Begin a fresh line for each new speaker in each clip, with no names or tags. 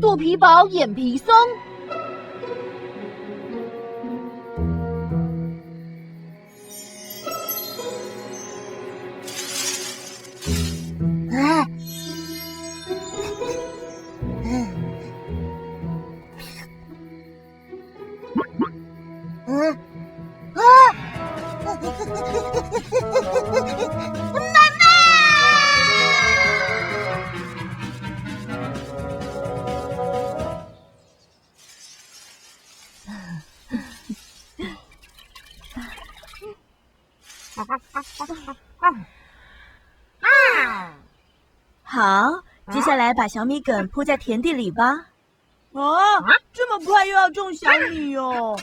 肚皮饱，眼皮松。
好，接下来把小米梗铺在田地里吧。
这么快又要种小米哦？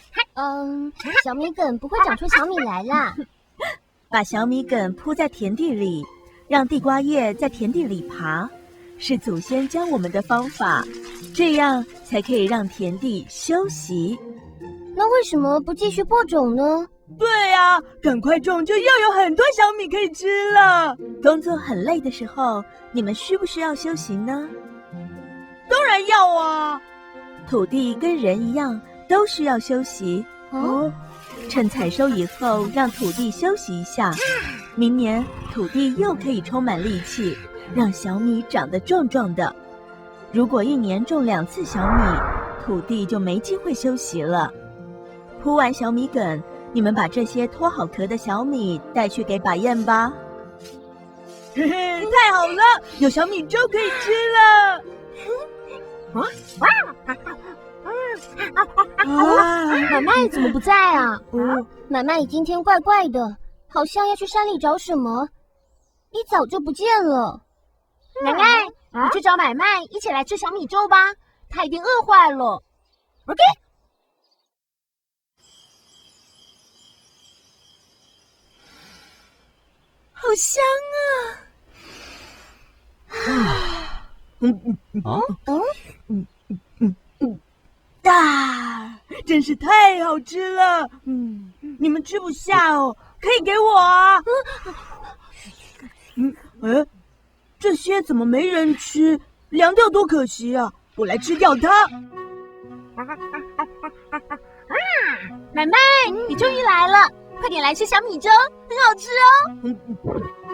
小米梗不会长出小米来啦。
把小米梗铺在田地里，让地瓜叶在田地里爬，是祖先教我们的方法，这样才可以让田地休息。
那为什么不继续播种呢？
对啊，赶快种就又有很多小米可以吃了。
工作很累的时候，你们需不需要休息呢？
当然要啊。
土地跟人一样，都需要休息。趁采收以后，让土地休息一下，明年土地又可以充满力气，让小米长得壮壮的。如果一年种2次小米，土地就没机会休息了。铺完小米梗，你们把这些脱好壳的小米带去给把燕吧。
嘿嘿，太好了，有小米粥可以吃了。
奶奶怎么不在啊？奶奶今天怪怪的，好像要去山里找什么，一早就不见了。
奶奶，你去找买卖，一起来吃小米粥吧，她一定饿坏了。OK。
好香
啊！真是太好吃了。你们吃不下哦，可以给我啊。这些怎么没人吃？凉掉多可惜啊！我来吃掉它。
买卖，你终于来了，快点来吃小米粥，很好吃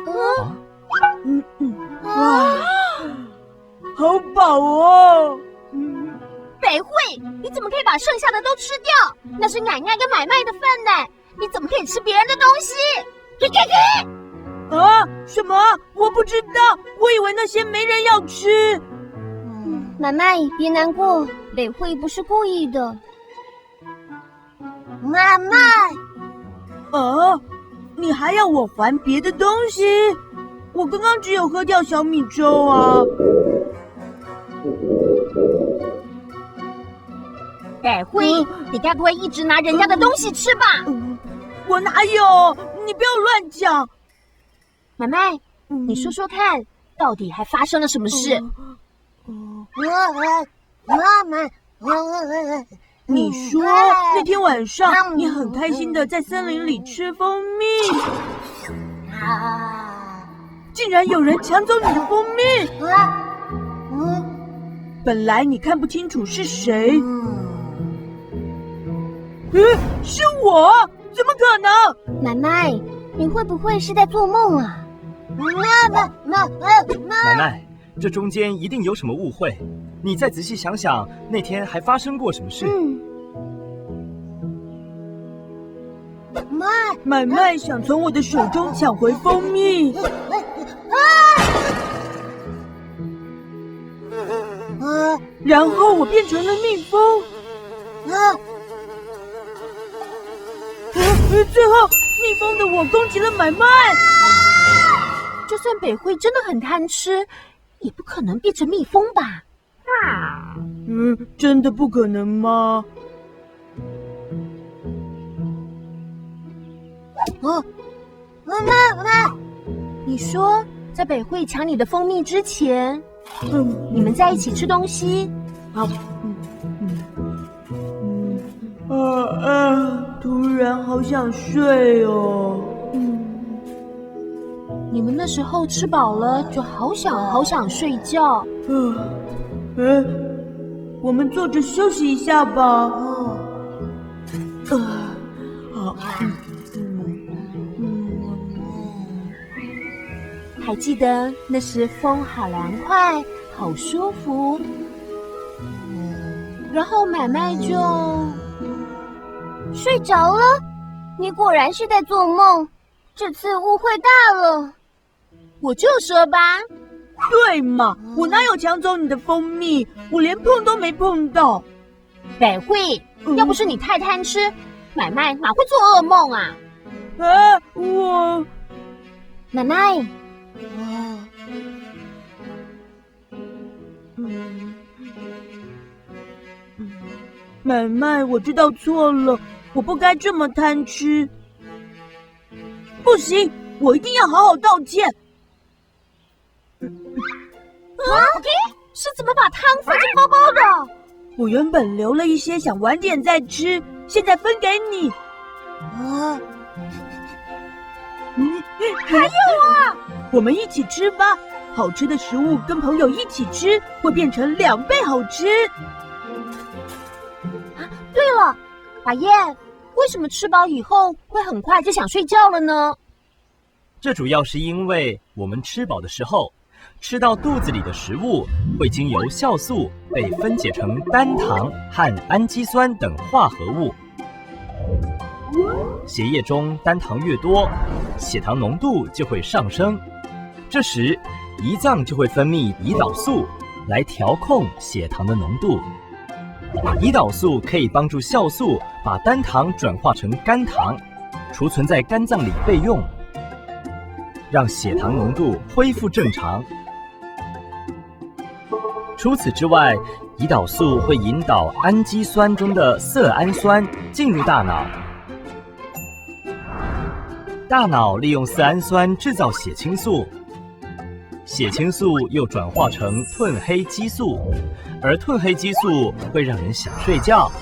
哦。
哇，好饱哦！
北惠，你怎么可以把剩下的都吃掉？那是奶奶跟买卖的份呢，你怎么可以吃别人的东西？
什么？我不知道，我以为那些没人要吃。
奶奶别难过，北惠不是故意的。
奶奶，
你还要我还别的东西？我刚刚只有喝掉小米粥啊。
北惠，你该不会一直拿人家的东西吃吧？
我哪有？你不要乱讲。
买卖，你说说看，到底还发生了什么事？
妈妈，
你说那天晚上你很开心的在森林里吃蜂蜜，竟然有人抢走你的蜂蜜。本来你看不清楚是谁。是我？怎么可能？
奶奶，你会不会是在做梦啊？
妈奶奶，这中间一定有什么误会，你再仔细想想，那天还发生过什么事？
买卖想从我的手中抢回蜂蜜。然后我变成了蜜蜂。最后，蜜蜂的我攻击了买卖。
就算北惠真的很贪吃，也不可能变成蜜蜂吧？
真的不可能吗？
妈妈，
你说，在北惠抢你的蜂蜜之前，你们在一起吃东西？
突然好想睡哦。
你们那时候吃饱了，就好想睡觉。
我们坐着休息一下吧。好。
还记得那时风好凉快，好舒服。然后买卖就
睡着了。你果然是在做梦，这次误会大了。
我就说吧。
对嘛，我哪有抢走你的蜂蜜？我连碰都没碰到。
北惠，要不是你太贪吃，买卖哪会做噩梦啊？
我
奶奶。
买卖，我知道错了，我不该这么贪吃。不行，我一定要好好道歉。
是怎么把汤放进包包的？
我原本留了一些，想晚点再吃，现在分给你。
还有啊！
我们一起吃吧，好吃的食物跟朋友一起吃，会变成2倍好吃。
对了，法燕，为什么吃饱以后会很快就想睡觉了呢？
这主要是因为我们吃饱的时候，吃到肚子里的食物会经由酵素被分解成单糖和氨基酸等化合物。血液中单糖越多，血糖浓度就会上升。这时，胰脏就会分泌胰岛素来调控血糖的浓度。胰岛素可以帮助酵素把单糖转化成肝糖，储存在肝脏里备用，让血糖浓度恢复正常。除此之外，胰岛素会引导氨基酸中的色氨酸进入大脑。大脑利用色氨酸制造血清素，血清素又转化成褪黑激素，而褪黑激素会让人想睡觉，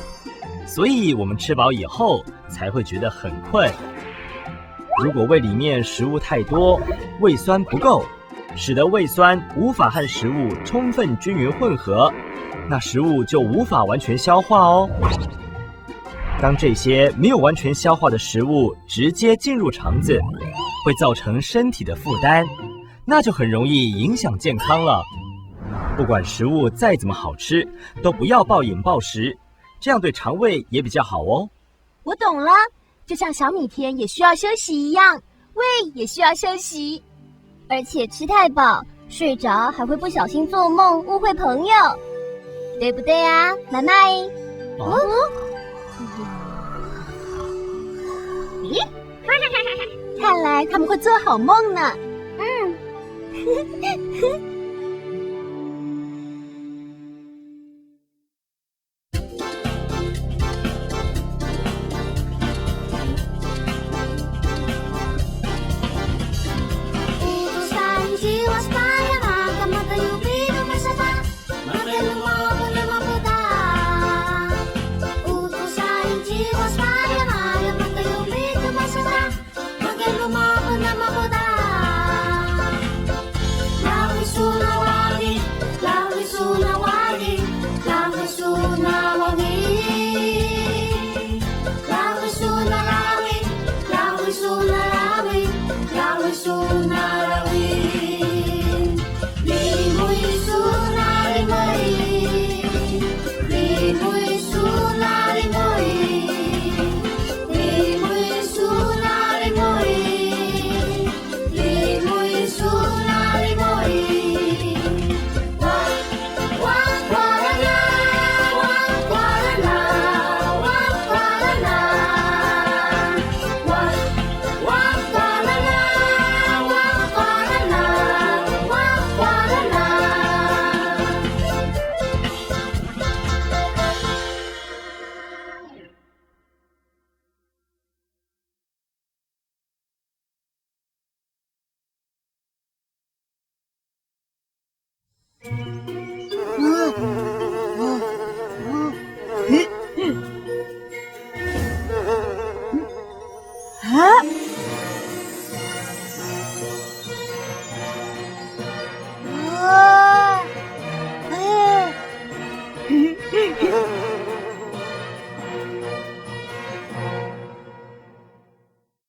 所以我们吃饱以后才会觉得很困。如果胃里面食物太多，胃酸不够，使得胃酸无法和食物充分均匀混合，那食物就无法完全消化哦。当这些没有完全消化的食物直接进入肠子，会造成身体的负担，那就很容易影响健康了。不管食物再怎么好吃，都不要暴饮暴食，这样对肠胃也比较好哦。
我懂了，就像小米田也需要休息一样，胃也需要休息。
而且吃太饱，睡着还会不小心做梦，误会朋友，对不对啊，奶奶？
咦，看来他们会做好梦呢。
说